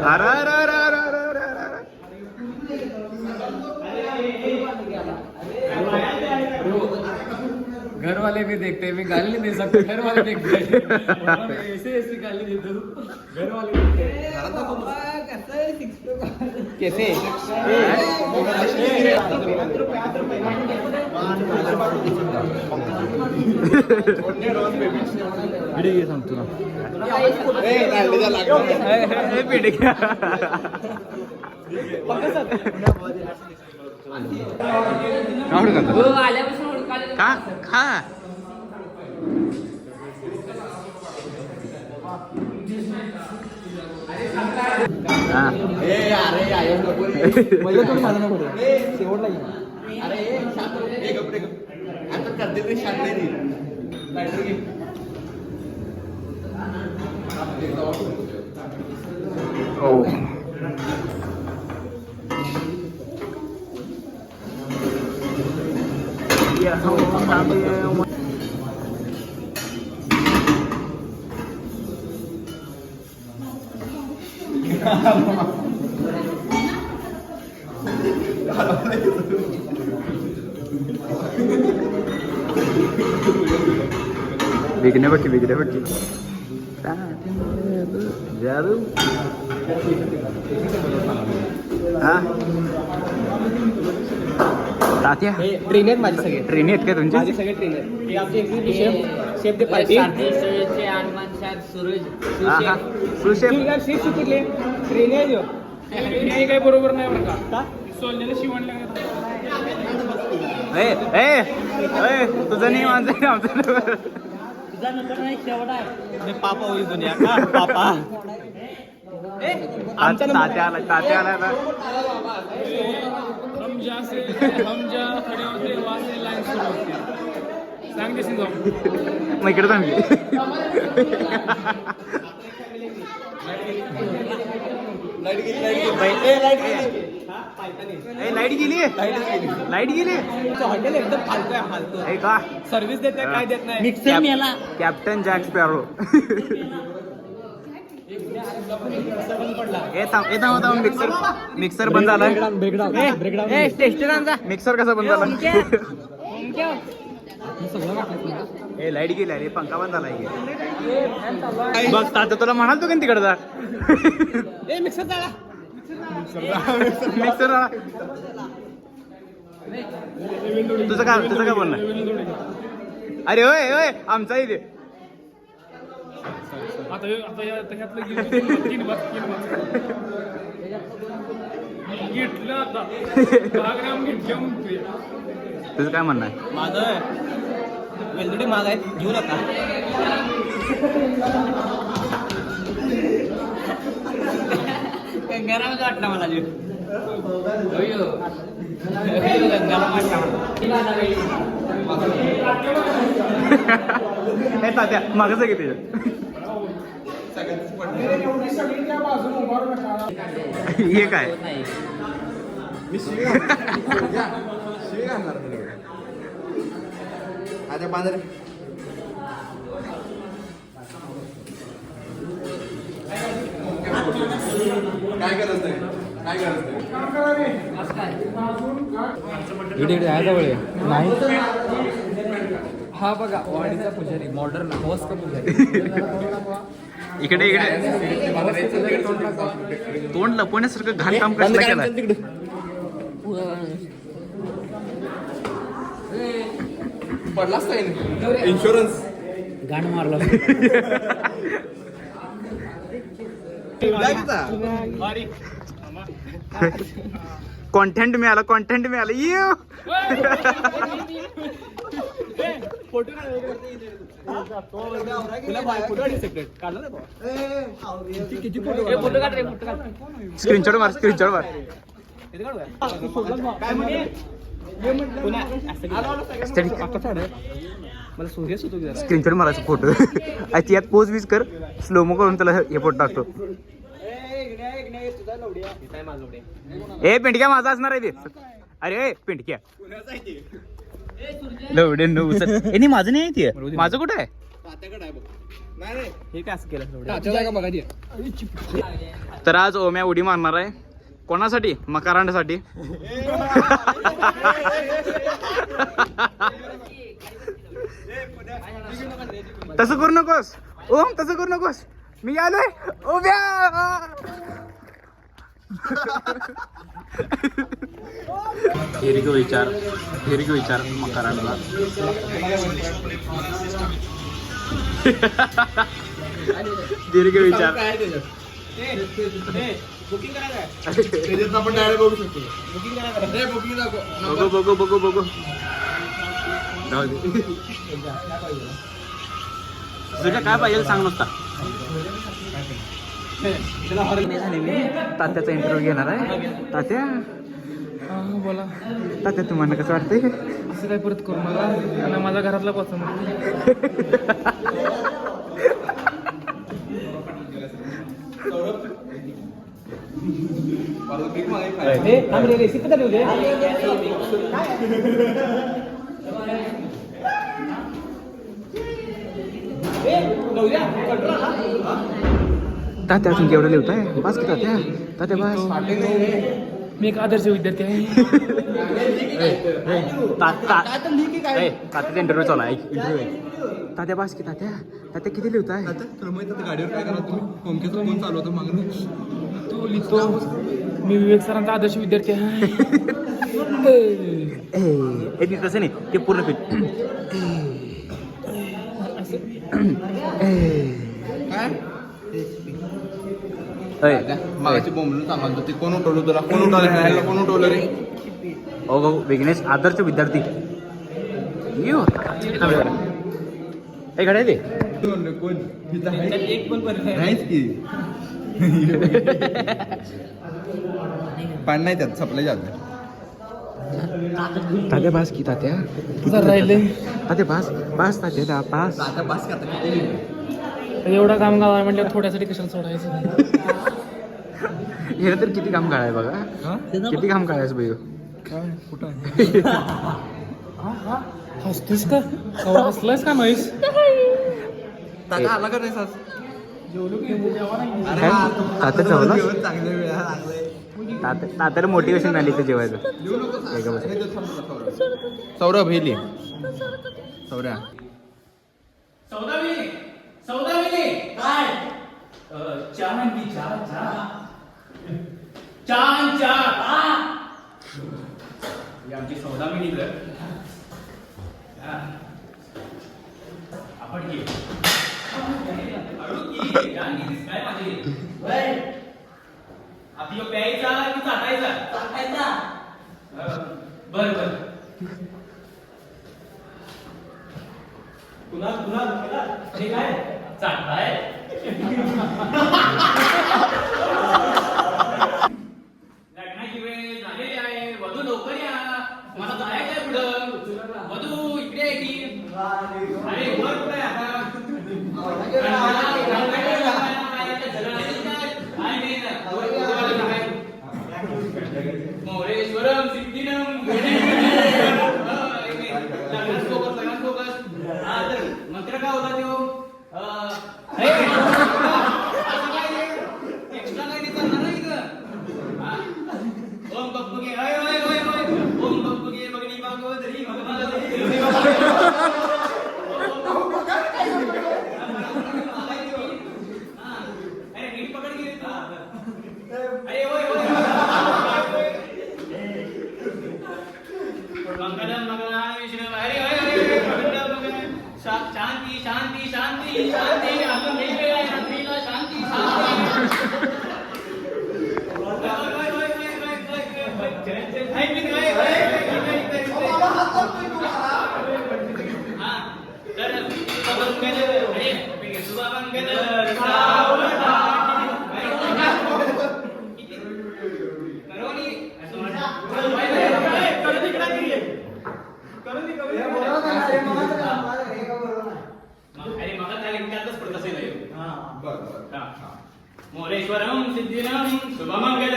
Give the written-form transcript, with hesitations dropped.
अरे अरे अरे अरे अरे अरे अरे. घर वाले भी देखते हैं, मैं गाली नहीं दे सकता, घर वाले देखते हैं. ऐसे ऐसी गाली देते हो, घर वाले देखते हैं. कैसे सांगतो ना का खा बिकने बक्की जादू तात्या ट्रेन आहेत माझे सगळे, ट्रेन आहेत का तुमचे? माझे सगळे ट्रेन आहेत. हे आमचे एक्झिक्युटिव्ह शेफ दे पार्टी. सुशेफ शेफ शिकले ट्रेन आहे जो. हे काही बरोबर नाही बरं का? सोललेलं शिवणला तुझं नाही माझं आमचं तुझा नंतर नाही शेवट आहे. पापा होईल दुनिया का पापा. तात्या आला ना. मग इकडे थांबली. लाईट गेली. हॉटेल एकदम फालतू आहे, फालतू आहे. का सर्व्हिस देत नाही, काय देत नाही. मिक्सर मेला. Captain jack sparrow. मिक्सर बंद झाला. मिक्सर कसा बंद झाला? लाईट गेली अरे, पंखा बंद झाला. बघ तात्या तुला म्हणाल तू का तिकडे जा. मिक्सर झाला. मिक्सर तुझं काय बोलणं? अरे होय होय आमचा इथे तुझं काय म्हणणं आहे? माझं वेलदुडी महाग आहेत, घेऊ नका. गंगारामच वाटला मला जीव. तात्या मागच आहे की हे काय आता बांधर काय करत नाही. हा बघा वाडीचा पुजारी, मॉडर्न हवस का पुजारी. इकडे तोंड लपवण्यासारखं घाण काम कसं केलं. पडलाच नाही इन्शुरन्स गाण मारला. कॉन्टेंट मिळालं ये फोटो स्क्रीनशॉट मार. मला सूर्य सुतो स्क्रीनशॉट मारायचा फोटो. यात पोज वीज कर, स्लोमो करून त्याला हे फोटो टाकतो. पिंटक्या माझा असणार आहे ते. अरे पिंटक्या लवडे माझं नाही ते. माझं कुठं आहे? हे काय असं केलं का बघा ती तर आज ओम्या उडी मारणार आहे कोणासाठी मकारांसाठी तसं करू नकोस ओम तसं करू नकोस मी आलोय ओम्या दीर्घ विचार मकारांना दीर्घ विचार आपण डायरेक्ट बघू शकतो बघू जाऊ दे. तुझ्या काय पाहिजे सांग नुसता तात्याचा इंटरव्ह्यू घेणार आहे तात्या बोला तात्या तुम्हाला कसं वाटतंय असं काय परत करू मला आणि माझ्या घरातला पसंत तात्या अजून केवढं लिहिताय बस की तात्या तात्या बस मी एक आदर्श विद्यार्थी आहे तात्याचा इंटरव्ह्यू चालू आहे इंटरव्ह्यू तात्या बस की तात्या तात्या किती लिहिताय गाडीवर काय करा तुम्ही होमकेचा फोन चालू होता मागणं तो लिहितो मी विवेक सरांचा आदर्श विद्यार्थी आहे ए तसं नाही ते पूर्ण पीठ काय मागाची बोंबलून सांगाल ते कोण उठवलं तुला कोण उठवलं कोण उठवलं रे ओ विघ्नेश आदर्श विद्यार्थी येऊ ए घड्या दे कोण एक पण नाहीच की पाणी नाही त्यात सप्लाय जात तात्या बास की तात्या जर राहिले तात्या बास बास तात्या बास आता बस का आता किती लिहिलं? एवढा काम गाव आहे म्हटलं थोड्यासाठी कशाला सोडायचं हे तर किती काम काढाय बघा किती काम काढायचं बाई काय कुठं हसतोस का कवा हसलायस का नाहीस तात्या आला का नाही सास काय? तात्या जेवला? चांगल्या वेळा लागलाय तात्याला मोटिवेशन झाली ते जेवायचं देऊ नको एक बस. सौरभ हे लिह सौर्या सौदामिनी काय चहा म्हणती चहा आमची सौदामिनी तर आपण घे काय माझी आपलं प्यायचा की चाटायचा बर पुन्हा हे काय चाटताय लग्नाची वेळ झालेली आहे वधू लवकर या मला जायचं आहे पुढं वधू इकडे आहे की अरे वर कुठे आहे आता मोरेश्वरम सिद्धीनम मंत्र काय होता तो एक्स्ट्रा काय नाही चालणार नाही इथं ओम बप्पुगे ओम बप्पुगे बगनी भागवतरी अरे नीट पकड घे अरे मंगलम मंगलाय विष्णु हरे शांती शांती शांती शांती आपण वेगवेगळ्या रात्रीला शांती मोरेश्वरम सिद्धीनम शुभमंगल